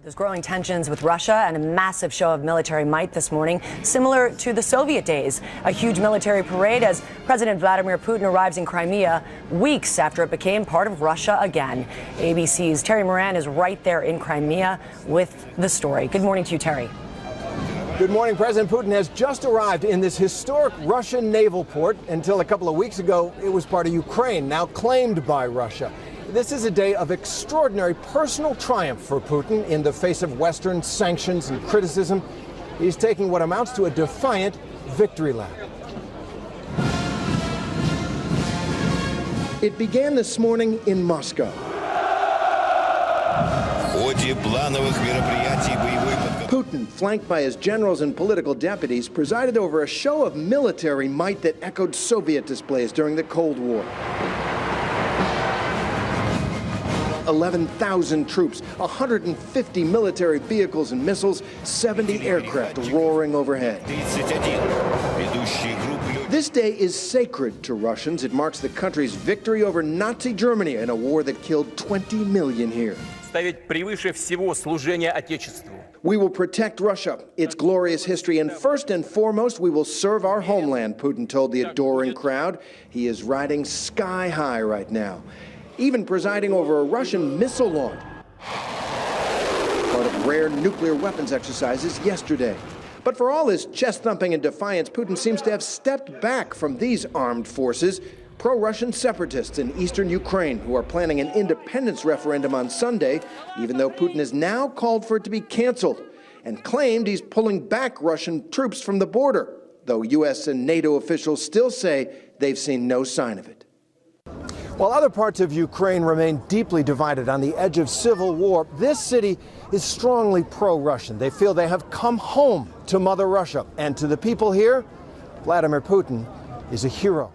There's growing tensions with Russia and a massive show of military might this morning, similar to the Soviet days. A huge military parade as President Vladimir Putin arrives in Crimea weeks after it became part of Russia again. ABC's Terry Moran is right there in Crimea with the story. Good morning to you, Terry. Good morning. President Putin has just arrived in this historic Russian naval port. Until a couple of weeks ago, it was part of Ukraine, now claimed by Russia. This is a day of extraordinary personal triumph for Putin in the face of Western sanctions and criticism. He's taking what amounts to a defiant victory lap. It began this morning in Moscow. Putin, flanked by his generals and political deputies, presided over a show of military might that echoed Soviet displays during the Cold War. 11,000 troops, 150 military vehicles and missiles, 70 aircraft roaring overhead. This day is sacred to Russians. It marks the country's victory over Nazi Germany in a war that killed 20 million here. We will protect Russia, its glorious history, and first and foremost, we will serve our homeland, Putin told the adoring crowd. He is riding sky high right now, even presiding over a Russian missile launch, part of rare nuclear weapons exercises yesterday. But for all his chest thumping and defiance, Putin seems to have stepped back from these armed forces. Pro-Russian separatists in eastern Ukraine who are planning an independence referendum on Sunday, even though Putin has now called for it to be canceled and claimed he's pulling back Russian troops from the border, though U.S. and NATO officials still say they've seen no sign of it. While other parts of Ukraine remain deeply divided on the edge of civil war, this city is strongly pro-Russian. They feel they have come home to Mother Russia. And to the people here, Vladimir Putin is a hero.